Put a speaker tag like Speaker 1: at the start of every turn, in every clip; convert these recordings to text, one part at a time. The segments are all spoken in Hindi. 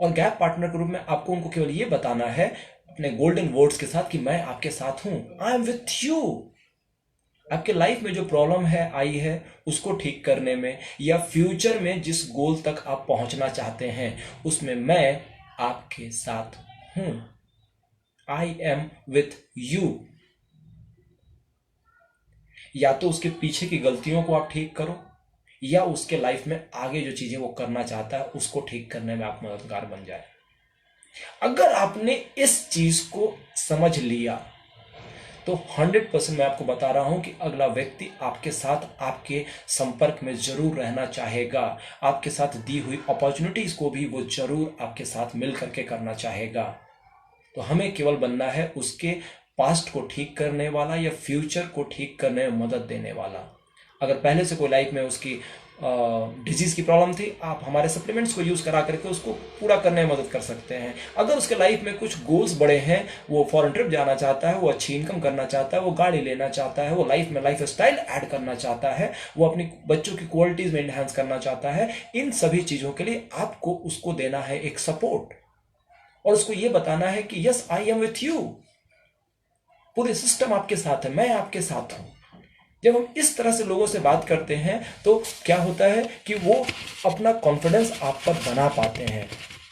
Speaker 1: और गैप पार्टनर के रूप में आपको उनको केवल ये बताना है अपने गोल्डन वर्ड्स के साथ कि मैं आपके साथ हूं, आई एम विथ यू। आपके लाइफ में जो प्रॉब्लम है आई है उसको ठीक करने में, या फ्यूचर में जिस गोल तक आप पहुंचना चाहते हैं उसमें मैं आपके साथ हूं, आई एम विथ यू। या तो उसके पीछे की गलतियों को आप ठीक करो, या उसके लाइफ में आगे जो चीजें वो करना चाहता है उसको ठीक करने में आप मददगार बन जाए। अगर आपने इस चीज को समझ लिया तो 100% मैं आपको बता रहा हूं कि अगला व्यक्ति आपके साथ आपके संपर्क में जरूर रहना चाहेगा, आपके साथ दी हुई अपॉर्चुनिटीज को भी वो जरूर आपके साथ मिल करके करना चाहेगा। तो हमें केवल बनना है उसके पास्ट को ठीक करने वाला या फ्यूचर को ठीक करने में मदद देने वाला। अगर पहले से कोई लाइफ में उसकी डिजीज की प्रॉब्लम थी, आप हमारे सप्लीमेंट्स को यूज करा करके उसको पूरा करने में मदद कर सकते हैं। अगर उसके लाइफ में कुछ गोल्स बड़े हैं, वो फॉरेन ट्रिप जाना चाहता है, वो अच्छी इनकम करना चाहता है, वो गाड़ी लेना चाहता है, वो लाइफ में लाइफ स्टाइल ऐड करना चाहता है, वो अपनी बच्चों की क्वालिटीज में एनहांस करना चाहता है, इन सभी चीजों के लिए आपको उसको देना है एक सपोर्ट, और उसको ये बताना है कि yes I am with you, पूरे सिस्टम आपके साथ है, मैं आपके साथ हूं। जब हम इस तरह से लोगों से बात करते हैं तो क्या होता है कि वो अपना कॉन्फिडेंस आप पर बना पाते हैं।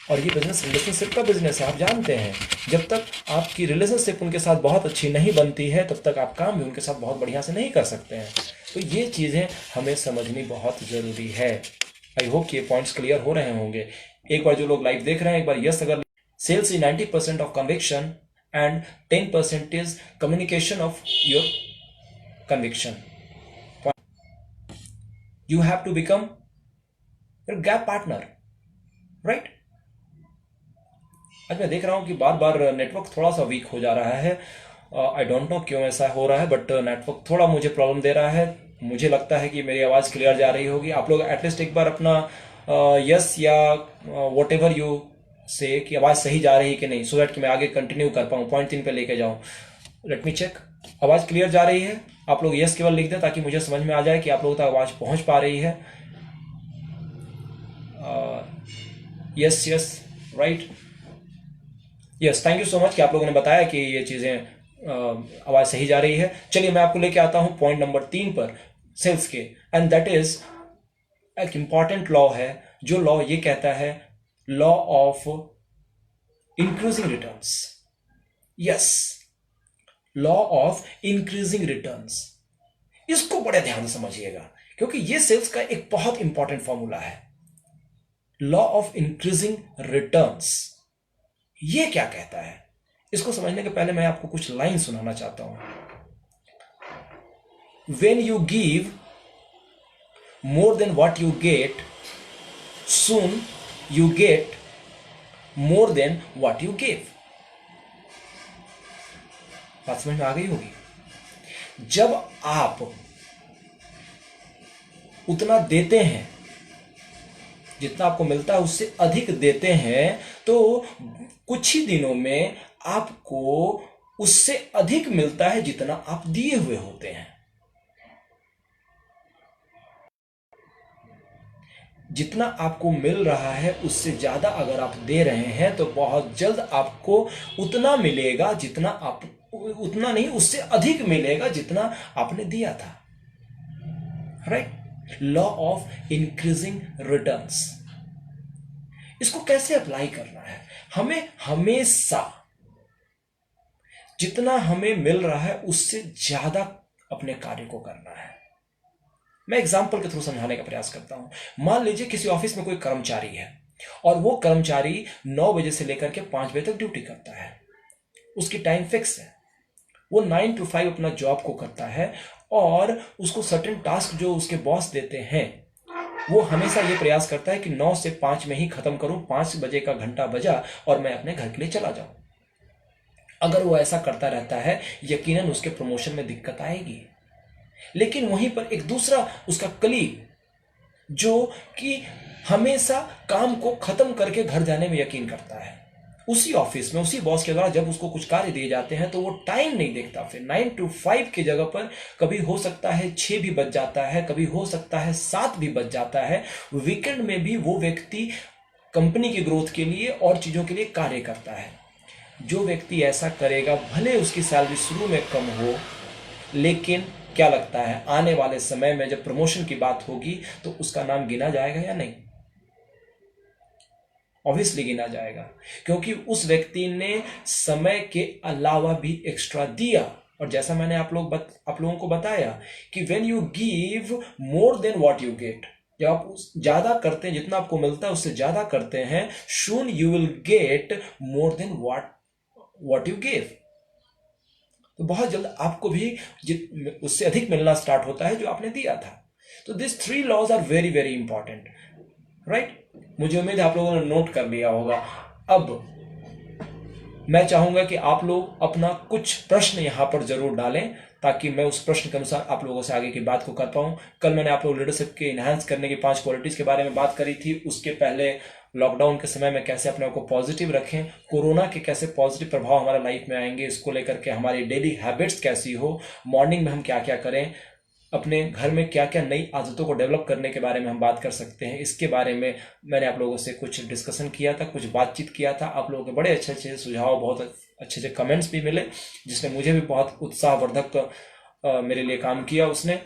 Speaker 1: और ये बिजनेस रिलेशनशिप का बिजनेस है, आप जानते हैं जब तक आपकी रिलेशनशिप उनके साथ बहुत अच्छी नहीं बनती है तब तक आप काम भी उनके साथ बहुत बढ़िया से नहीं कर सकते हैं। तो ये चीज़ें हमें समझनी बहुत ज़रूरी है। आई होप कि ये पॉइंट्स क्लियर हो रहे होंगे। एक बार जो लोग लाइव देख रहे हैं, एक बार यस अगर sales is 90% of conviction and 10% is communication of your conviction. You have to become your gap partner, right? आज मैं देख रहा हूं कि बार बार नेटवर्क थोड़ा सा वीक हो जा रहा है। आई डोंट नो क्यों ऐसा हो रहा है, बट नेटवर्क थोड़ा मुझे प्रॉब्लम दे रहा है। मुझे लगता है कि मेरी आवाज़ क्लियर जा रही होगी। आप लोग एटलीस्ट एक बार अपना यस या वॉट एवर यू से कि आवाज़ सही जा रही है कि नहीं, सो दैट कि मैं आगे कंटिन्यू कर पाऊँ, पॉइंट 3 पे लेके जाऊँ। लेट मी चेक, आवाज़ क्लियर जा रही है? आप लोग यस केवल लिख दें ताकि मुझे समझ में आ जाए कि आप लोगों तक आवाज़ पहुँच पा रही है। Yes yes right, yes, thank you so much कि आप लोगों ने बताया कि ये चीज़ें आवाज़ सही जा रही है। चलिए मैं आपको लेके आता हूँ पॉइंट नंबर 3 पर सेल्स के, एंड दैट इज एक इंपॉर्टेंट लॉ है। जो लॉ ये कहता है law of increasing returns. Yes, law of increasing returns, इसको बड़े ध्यान से समझिएगा क्योंकि ये सेल्स का एक बहुत इंपॉर्टेंट फॉर्मूला है। लॉ ऑफ इंक्रीजिंग रिटर्न्स ये क्या कहता है, इसको समझने के पहले मैं आपको कुछ लाइन सुनाना चाहता हूं। When you give more than what you get, soon you get more than what you give. बात समझ में आ गई होगी। जब आप उतना देते हैं, जितना आपको मिलता है उससे अधिक देते हैं, तो कुछ ही दिनों में आपको उससे अधिक मिलता है जितना आप दिए हुए होते हैं। जितना आपको मिल रहा है उससे ज्यादा अगर आप दे रहे हैं तो बहुत जल्द आपको उतना मिलेगा जितना आप, उतना नहीं उससे अधिक मिलेगा जितना आपने दिया था। Right, law of increasing returns. इसको कैसे अप्लाई करना है? हमें हमेशा जितना हमें मिल रहा है उससे ज्यादा अपने कार्य को करना है। मैं एग्जाम्पल के थ्रू समझाने का प्रयास करता हूं। मान लीजिए किसी ऑफिस में कोई कर्मचारी है और वो कर्मचारी 9 बजे से लेकर के 5 बजे तक ड्यूटी करता है। उसकी टाइम फिक्स है, वो 9 to 5 अपना जॉब को करता है और उसको सर्टेन टास्क जो उसके बॉस देते हैं वो हमेशा ये प्रयास करता है कि 9 से 5 में ही खत्म करूं, 5 बजे का घंटा बजा और मैं अपने घर के लिए चला जाऊं। अगर वो ऐसा करता रहता है यकीनन उसके प्रमोशन में दिक्कत आएगी। लेकिन वहीं पर एक दूसरा उसका कलीग जो कि हमेशा काम को खत्म करके घर जाने में यकीन करता है, उसी ऑफिस में उसी बॉस के द्वारा जब उसको कुछ कार्य दिए जाते हैं तो वो टाइम नहीं देखता। फिर 9 to 5 की जगह पर कभी हो सकता है 6 भी बज जाता है, कभी हो सकता है 7 भी बज जाता है। वीकेंड में भी वो व्यक्ति कंपनी की ग्रोथ के लिए और चीज़ों के लिए कार्य करता है। जो व्यक्ति ऐसा करेगा, भले उसकी सैलरी शुरू में कम हो, लेकिन क्या लगता है आने वाले समय में जब प्रमोशन की बात होगी तो उसका नाम गिना जाएगा या नहीं? ऑब्वियसली गिना जाएगा, क्योंकि उस व्यक्ति ने समय के अलावा भी एक्स्ट्रा दिया। और जैसा मैंने आप लोगों को बताया कि when you give more than what you get, जब आप ज्यादा करते हैं, जितना आपको मिलता है उससे ज्यादा करते हैं, soon you will get more than what you give. तो बहुत जल्द आपको भी उससे अधिक मिलना स्टार्ट होता है जो आपने दिया था। तो this 3 laws are very very important, right? मुझे उम्मीद है आप लोगों ने नोट कर लिया होगा। अब मैं चाहूंगा कि आप लोग अपना कुछ प्रश्न यहां पर जरूर डालें, ताकि मैं उस प्रश्न के अनुसार आप लोगों से आगे की बात को कर पाऊं। कल मैंने आप लोग लीडरशिप के इनहांस करने की 5 क्वालिटीज के बारे में बात करी थी। उसके पहले लॉकडाउन के समय में कैसे अपने आप को पॉजिटिव रखें, कोरोना के कैसे पॉजिटिव प्रभाव हमारे लाइफ में आएंगे, इसको लेकर के हमारी डेली हैबिट्स कैसी हो, मॉर्निंग में हम क्या क्या करें, अपने घर में क्या क्या नई आदतों को डेवलप करने के बारे में हम बात कर सकते हैं। इसके बारे में मैंने आप लोगों से कुछ डिस्कशन किया था, कुछ बातचीत किया था। आप लोगों के बड़े अच्छे अच्छे सुझाव, बहुत अच्छे अच्छे कमेंट्स भी मिले, जिसने मुझे भी बहुत उत्साहवर्धक मेरे लिए काम किया उसने।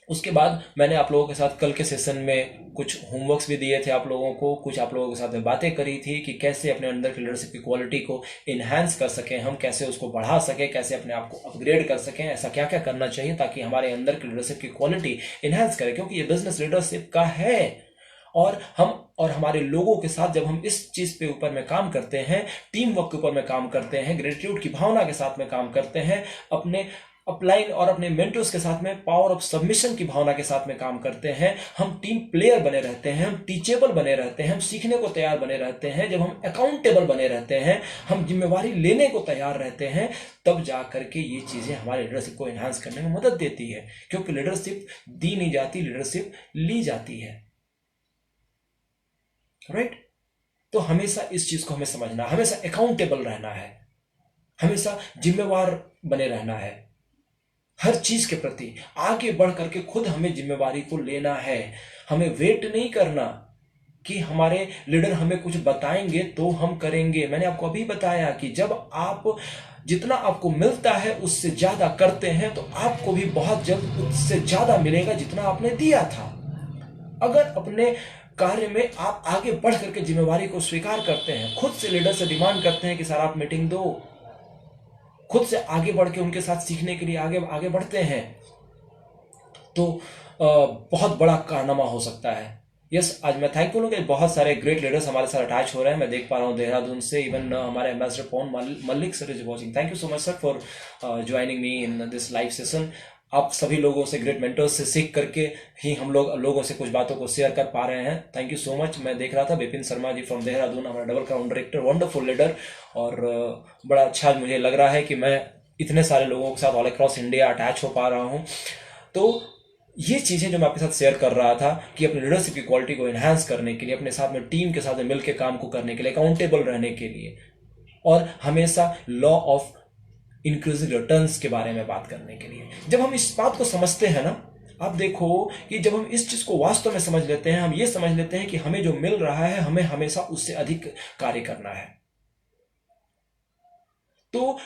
Speaker 1: उसके बाद मैंने आप लोगों के साथ कल के सेशन में कुछ होमवर्क्स भी दिए थे आप लोगों को, कुछ आप लोगों के साथ में बातें करी थी कि कैसे अपने अंदर की लीडरशिप की क्वालिटी को इन्हांस कर सकें, हम कैसे उसको बढ़ा सकें, कैसे अपने आप को अपग्रेड कर सकें, ऐसा क्या क्या करना चाहिए ताकि हमारे अंदर की लीडरशिप की क्वालिटी इन्हांस करें। क्योंकि ये बिजनेस लीडरशिप का है, और हम और हमारे लोगों के साथ जब हम इस चीज पे ऊपर में काम करते हैं, टीम वर्क के ऊपर में काम करते हैं, ग्रेटिट्यूड की भावना के साथ में काम करते हैं, अपने अपलाइन और अपने मेंटर्स के साथ में पावर ऑफ सबमिशन की भावना के साथ में काम करते हैं, हम टीम प्लेयर बने रहते हैं, हम टीचेबल बने रहते हैं, हम सीखने को तैयार बने रहते हैं, जब हम अकाउंटेबल बने रहते हैं, हम जिम्मेवारी लेने को तैयार रहते हैं, तब जा करके ये चीजें हमारे लीडरशिप को एनहांस करने में मदद देती है। क्योंकि लीडरशिप दी नहीं जाती, लीडरशिप ली जाती है, राइट? तो हमेशा इस चीज को हमें समझना, हमेशा अकाउंटेबल रहना है, हमेशा जिम्मेवार बने रहना है, हर चीज के प्रति आगे बढ़ करके खुद हमें जिम्मेवारी को लेना है। हमें वेट नहीं करना कि हमारे लीडर हमें कुछ बताएंगे तो हम करेंगे। मैंने आपको अभी बताया कि जब आप जितना आपको मिलता है उससे ज्यादा करते हैं तो आपको भी बहुत जल्द उससे ज्यादा मिलेगा जितना आपने दिया था। अगर अपने कार्य में आप आगे बढ़ करके जिम्मेवारी को स्वीकार करते हैं, खुद से लीडर से डिमांड करते हैं कि सर आप मीटिंग दो, खुद से आगे बढ़ के उनके साथ सीखने के लिए आगे आगे बढ़ते हैं, तो बहुत बड़ा कारनामा हो सकता है। यस, आज मैं थैंकफुल हूँ कि बहुत सारे ग्रेट लीडर्स हमारे साथ अटैच हो रहे हैं। मैं देख पा रहा हूँ देहरादून से, इवन हमारे ambassador Pawan Mallik sir is watching. Thank you so much sir for joining me in this live session. आप सभी लोगों से, ग्रेट मेंटर्स से सीख करके ही हम लोगों से कुछ बातों को शेयर कर पा रहे हैं। Thank you so much. मैं देख रहा था विपिन शर्मा जी फ्रॉम देहरादून, हमारा double crown director, wonderful leader, और बड़ा अच्छा मुझे लग रहा है कि मैं इतने सारे लोगों के साथ ऑल अक्रॉस इंडिया अटैच हो पा रहा हूँ। तो ये चीजें जो मैं आपके साथ शेयर कर रहा था कि अपने लीडरशिप की क्वालिटी को एनहांस करने के लिए, अपने साथ में टीम के साथ में मिलकर काम को करने के लिए, अकाउंटेबल रहने के लिए, और हमेशा लॉ ऑफ इंक्रीजिंग रिटर्न्स के बारे में बात करने के लिए, जब हम इस बात को समझते हैं ना, आप देखो कि जब हम इस चीज को वास्तव में समझ लेते हैं, हम ये समझ लेते हैं कि हमें जो मिल रहा है हमें हमेशा उससे अधिक कार्य करना है। तो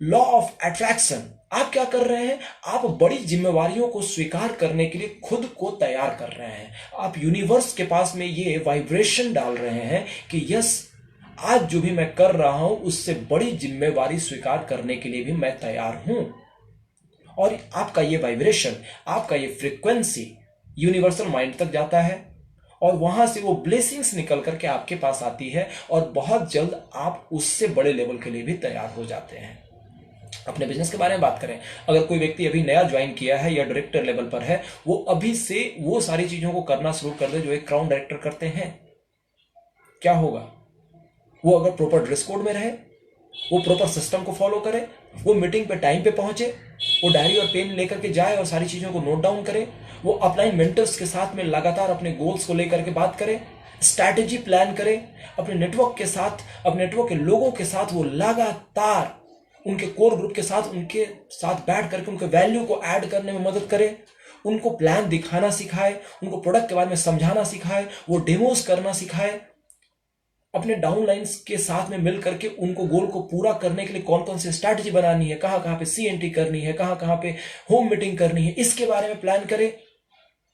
Speaker 1: लॉ ऑफ अट्रैक्शन, आप क्या कर रहे हैं? आप बड़ी जिम्मेवारियों को स्वीकार करने के लिए खुद को तैयार कर रहे हैं। आप यूनिवर्स के पास में ये वाइब्रेशन डाल रहे हैं कि यस, आज जो भी मैं कर रहा हूं उससे बड़ी जिम्मेवारी स्वीकार करने के लिए भी मैं तैयार हूं। और आपका ये वाइब्रेशन, आपका ये फ्रीक्वेंसी यूनिवर्सल माइंड तक जाता है, और वहां से वो ब्लेसिंग्स निकल करके आपके पास आती है, और बहुत जल्द आप उससे बड़े लेवल के लिए भी तैयार हो जाते हैं। अपने बिजनेस के बारे में बात करें, अगर कोई व्यक्ति अभी नया ज्वाइन किया है या डायरेक्टर लेवल पर है, वो अभी से वो सारी चीजों को करना शुरू कर दे जो एक क्राउन डायरेक्टर करते हैं। क्या होगा? वो अगर प्रॉपर ड्रेस कोड में रहे, वो प्रॉपर सिस्टम को फॉलो करे, वो मीटिंग पे टाइम पे पहुंचे, वो डायरी और पेन लेकर के जाए और सारी चीजों को नोट डाउन करे, वो अपलाइन मेंटर्स के साथ में लगातार अपने गोल्स को लेकर के बात करे, स्ट्रैटेजी प्लान करे, अपने नेटवर्क के साथ, अपने नेटवर्क के लोगों के साथ वो लगातार उनके कोर ग्रुप के साथ, उनके साथ बैठ करके उनके वैल्यू को ऐड करने में मदद करे, उनको प्लान दिखाना सिखाए, उनको प्रोडक्ट के बारे में समझाना सिखाए, वो डेमोस करना सिखाए, अपने डाउनलाइंस के साथ में मिल करके उनको गोल को पूरा करने के लिए कौन कौन सी स्ट्रैटेजी बनानी है, कहाँ कहाँ पे CNT करनी है, कहाँ कहाँ पे होम मीटिंग करनी है, इसके बारे में प्लान करें,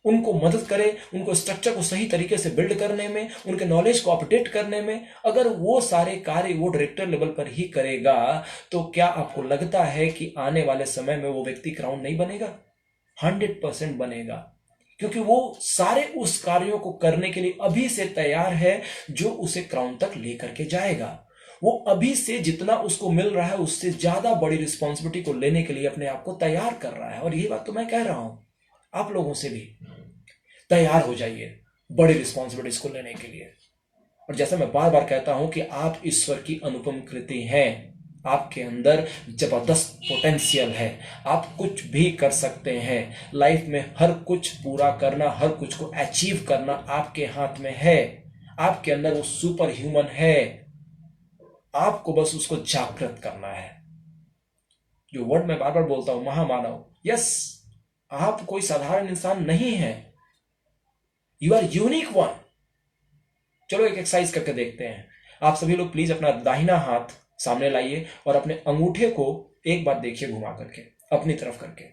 Speaker 1: उनको मदद करें, उनको स्ट्रक्चर को सही तरीके से बिल्ड करने में, उनके नॉलेज को अपडेट करने में। अगर वो सारे कार्य वो डायरेक्टर लेवल पर ही करेगा तो क्या आपको लगता है कि आने वाले समय में वो व्यक्ति क्राउन नहीं बनेगा? 100% बनेगा, क्योंकि वो सारे उस कार्यों को करने के लिए अभी से तैयार है जो उसे क्राउन तक लेकर के जाएगा। वो अभी से जितना उसको मिल रहा है उससे ज्यादा बड़ी रिस्पॉन्सिबिलिटी को लेने के लिए अपने आप को तैयार कर रहा है। और ये बात तो मैं कह रहा हूं आप लोगों से भी, तैयार हो जाइए बड़ी रिस्पॉन्सिबिलिटीज को लेने के लिए। और जैसा मैं बार बार कहता हूं कि आप ईश्वर की अनुपम कृति हैं, आपके अंदर जबरदस्त पोटेंशियल है, आप कुछ भी कर सकते हैं। लाइफ में हर कुछ पूरा करना, हर कुछ को अचीव करना आपके हाथ में है। आपके अंदर वो सुपर ह्यूमन है, आपको बस उसको जागृत करना है। जो वर्ड मैं बार बार बोलता हूं, महामानव, यस, आप कोई साधारण इंसान नहीं है, यू आर यूनिक वन। चलो एक एक्सरसाइज करके देखते हैं। आप सभी लोग प्लीज अपना दाहिना हाथ सामने लाइए और अपने अंगूठे को एक बार देखिए घुमा करके अपनी तरफ करके।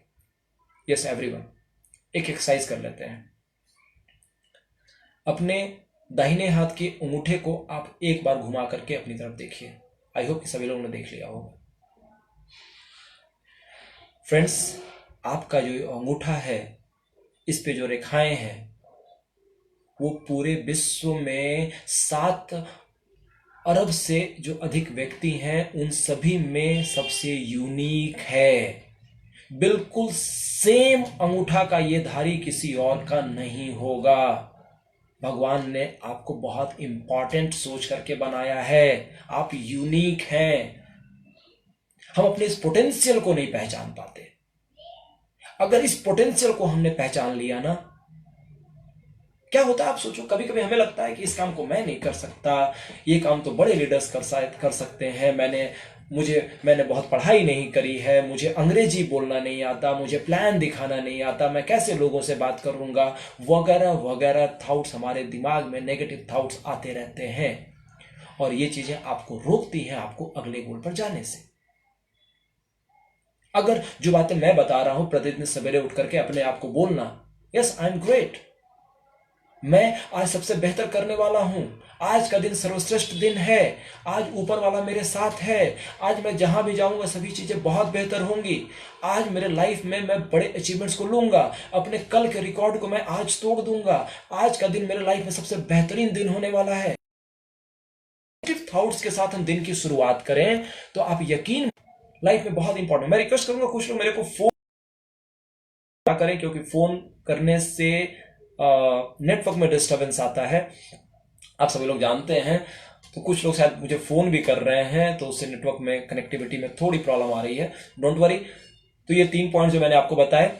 Speaker 1: यस एवरीवन, एक एक्सरसाइज कर लेते हैं। अपने दाहिने हाथ के अंगूठे को आप एक बार घुमा करके अपनी तरफ देखिए। आई होप कि सभी लोगों ने देख लिया होगा। फ्रेंड्स, आपका जो अंगूठा है, इस पे जो रेखाएं हैं, वो पूरे विश्व में 7 अरब से जो अधिक व्यक्ति हैं उन सभी में सबसे यूनिक है। बिल्कुल सेम अंगूठा का ये धारी किसी और का नहीं होगा। भगवान ने आपको बहुत इंपॉर्टेंट सोच करके बनाया है, आप यूनिक हैं। हम अपने इस पोटेंशियल को नहीं पहचान पाते। अगर इस पोटेंशियल को हमने पहचान लिया ना, क्या होता है आप सोचो। कभी कभी हमें लगता है कि इस काम को मैं नहीं कर सकता, ये काम तो बड़े लीडर्स कर सकते हैं, मैंने बहुत पढ़ाई नहीं करी है, मुझे अंग्रेजी बोलना नहीं आता, मुझे प्लान दिखाना नहीं आता, मैं कैसे लोगों से बात करूंगा, वगैरह वगैरह थॉट्स हमारे दिमाग में, नेगेटिव थॉट्स आते रहते हैं। और ये चीजें आपको रोकती हैं आपको अगले गोल पर जाने से। अगर जो बातें मैं बता रहा हूं, प्रतिदिन सवेरे उठ करके अपने आप को बोलना, यस आई एम ग्रेट, मैं आज सबसे बेहतर करने वाला हूं, आज का दिन सर्वश्रेष्ठ दिन है, आज ऊपर वाला मेरे साथ है, आज मैं जहां भी जाऊंगा सभी चीजें बहुत बेहतर होंगी, आज मेरे लाइफ में मैं बड़े अचीवमेंट्स को लूंगा, अपने कल के रिकॉर्ड को मैं आज तोड़ दूंगा, आज का दिन मेरे लाइफ में सबसे बेहतरीन दिन होने वाला है। पॉजिटिव थॉट्स के साथ हम दिन की शुरुआत करें तो आप यकीन, लाइफ में बहुत इंपॉर्टेंट। मैं रिक्वेस्ट करूंगा कुछ लोग मेरे को फोन ना करें, क्योंकि फोन करने से नेटवर्क में डिस्टरबेंस आता है, आप सभी लोग जानते हैं। तो कुछ लोग शायद मुझे फोन भी कर रहे हैं, तो उससे नेटवर्क में, कनेक्टिविटी में थोड़ी प्रॉब्लम आ रही है, डोंट वरी। तो ये 3 पॉइंट जो मैंने आपको बताए,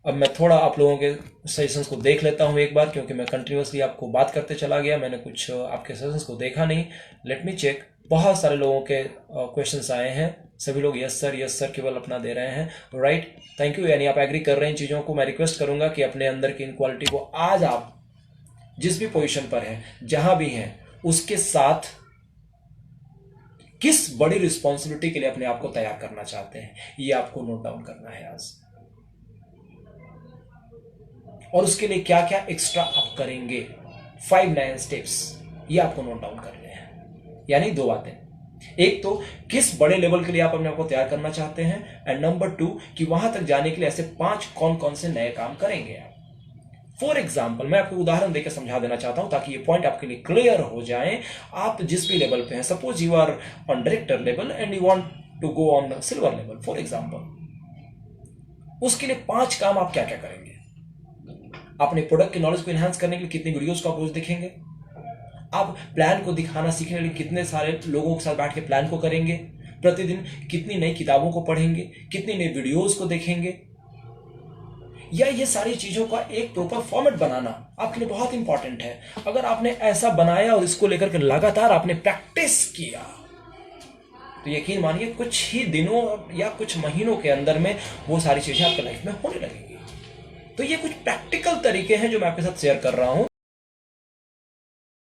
Speaker 1: अब मैं थोड़ा आप लोगों के सजेशंस को देख लेता हूं एक बार, क्योंकि मैं कंटिन्यूअसली आपको बात करते चला गया, मैंने कुछ आपके सजेशंस को देखा नहीं। Let me check. बहुत सारे लोगों के क्वेश्चंस आए हैं, सभी लोग यस सर केवल अपना दे रहे हैं, राइट, थैंक यू। यानी आप एग्री कर रहे हैं इन चीज़ों को। मैं रिक्वेस्ट करूंगा कि अपने अंदर की इन क्वालिटी को आज आप जिस भी पोजीशन पर हैं, जहां भी हैं, उसके साथ किस बड़ी रिस्पॉन्सिबिलिटी के लिए अपने आप को तैयार करना चाहते हैं, ये आपको नोट डाउन करना है आज। और उसके लिए क्या क्या एक्स्ट्रा आप करेंगे, 5 नए स्टेप्स, ये आपको नोट डाउन करने हैं। यानी 2 बातें, एक तो किस बड़े लेवल के लिए आप अपने आप को तैयार करना चाहते हैं, एंड नंबर 2 कि वहां तक जाने के लिए ऐसे 5 कौन कौन से नए काम करेंगे आप। फॉर एग्जाम्पल, मैं आपको उदाहरण देकर समझा देना चाहता हूं ताकि ये पॉइंट आपके लिए क्लियर हो जाए। आप जिस भी लेवल पे हैं, suppose you are on director level and you want to go on silver level for example, उसके लिए 5 काम आप क्या क्या करेंगे। अपने प्रोडक्ट की नॉलेज को एनहांस करने के लिए कितनी वीडियोस को आप रोज देखेंगे, आप प्लान को दिखाना सीखने के लिए कितने सारे लोगों के साथ बैठ के प्लान को करेंगे, प्रतिदिन कितनी नई किताबों को पढ़ेंगे, कितनी नई वीडियोस को देखेंगे, या ये सारी चीजों का एक प्रॉपर फॉर्मेट बनाना आपके लिए बहुत इंपॉर्टेंट है। अगर आपने ऐसा बनाया और इसको लेकर के लगातार आपने प्रैक्टिस किया, तो यकीन मानिए कुछ ही दिनों या कुछ महीनों के अंदर में वो सारी चीजें आपके लाइफ में होने लगेंगी। तो ये कुछ प्रैक्टिकल तरीके हैं जो मैं आपके साथ शेयर कर रहा हूं।